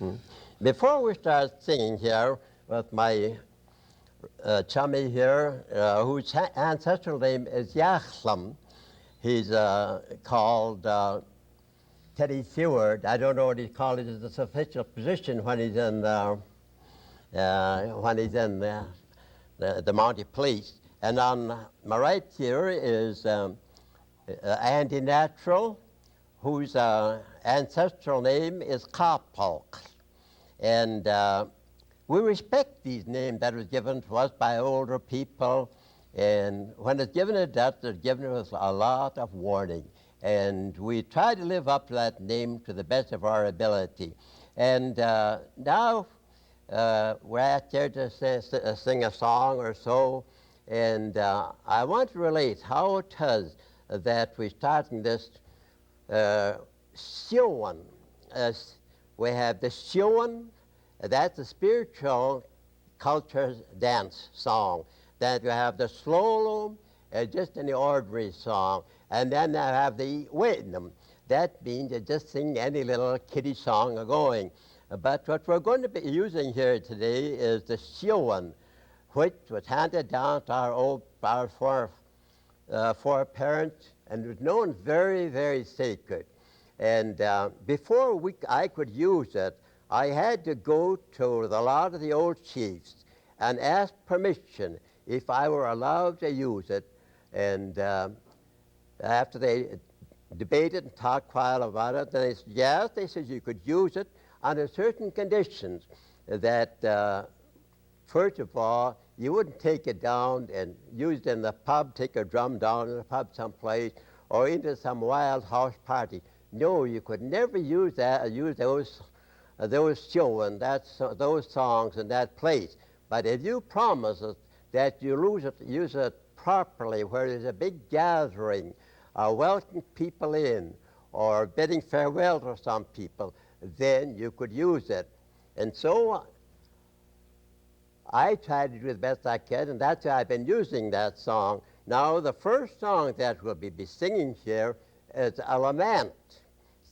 Mm. Before we start singing here with my chummy here, whose ancestral name is Yachlam, he's called Teddy Seward. I don't know what he called it as his official position when he's in the Mountie Police. And on my right here is Andy Natural, whose ancestral name is Carpulk. And we respect these names that was given to us by older people. And when it's given to us, it's given us a lot of warning. And we try to live up to that name to the best of our ability. And now we're out there to sing a song or so. And I want to relate how it is that we're starting this Siouan. We have the Siouan, that's a spiritual culture dance song. Then you have the Slolum, just an ordinary song. And then I have the Waitinum. That means you just sing any little kiddie song going. But what we're going to be using here today is the Siouan, which was handed down to our foreparents, and was known very, very sacred. And before I could use it, I had to go to a lot of the old chiefs and ask permission if I were allowed to use it. And after they debated and talked quite about it, they said, yes, they said you could use it under certain conditions that, first of all, you wouldn't take it down and use it in the pub, take a drum down in the pub someplace, or into some wild house party. No, you could never use those children, those songs in that place. But if you promise us that you use it properly, where there's a big gathering, welcoming people in, or bidding farewell to some people, then you could use it. And so I tried to do the best I could, and that's why I've been using that song. Now, the first song that we'll be singing here is a lament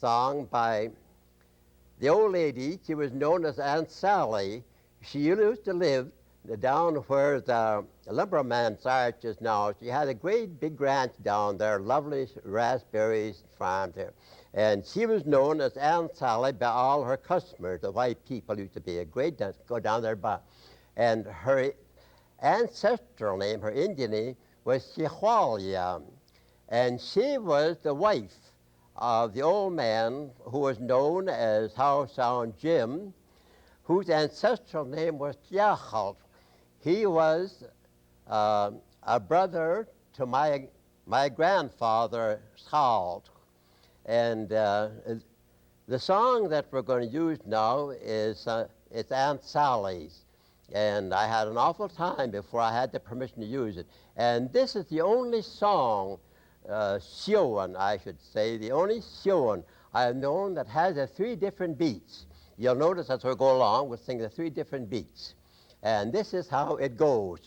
song by the old lady. She was known as Aunt Sally. She used to live down where the lumberman's arch is now. She had a great big ranch down there, lovely raspberries farm there. And she was known as Aunt Sally by all her customers. The white people used to be a great dance, go down there by. And her ancestral name, her Indian name, was Chihuahua. And she was the wife of the old man who was known as How Sound Jim, whose ancestral name was Tiachalt. He was a brother to my grandfather, Salt. And the song that we're going to use now is it's Aunt Sally's. And I had an awful time before I had the permission to use it. And this is the only song, Siouan, I should say, the only Siouan I have known that has the 3 different beats. You'll notice as we go along, we'll sing the 3 different beats. And this is how it goes.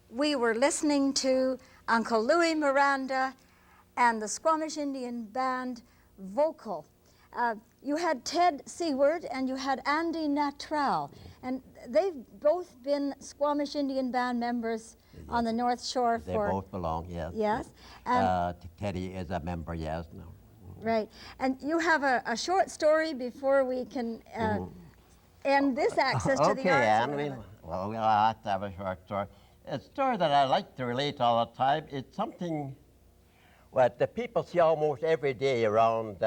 We were listening to Uncle Louis Miranda and the Squamish Indian Band vocal. You had Ted Seward and you had Andy Nattrell, and they've both been Squamish Indian Band members on the North Shore They for... both belong, yes. Yes. And, Teddy is a member, yes. No. right. And you have a short story before we can end this access to the Okay, arts. Anne, well, we'll have to have a short story. A story that I like to relate all the time. It's something what the people see almost every day around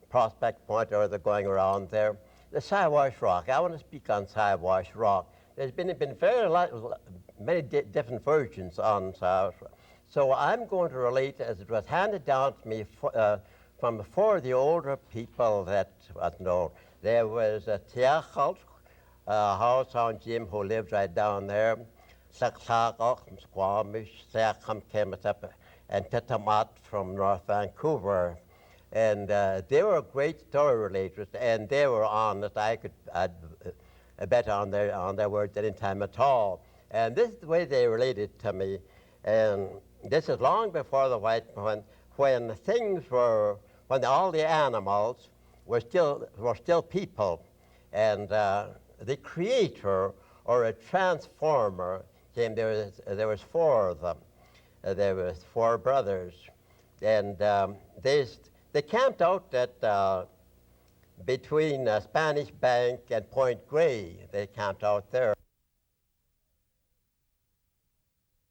Prospect Point, or they're going around there. The Siwash Rock. I want to speak on Siwash Rock. There's been many different versions on Siwash Rock. So I'm going to relate as it was handed down to me from before the older people that was known. There was a Tiachalt, house on Jim, who lived right down there. Squamish, and Tetamat from North Vancouver. And they were great story relators, and they were honest. I could bet on their words any time at all. And this is the way they related to me. And this is long before the white, when all the animals were still people, and the creator or a transformer came. There was four of them. There was four brothers, and they camped out at between Spanish Bank and Point Grey. They camped out there.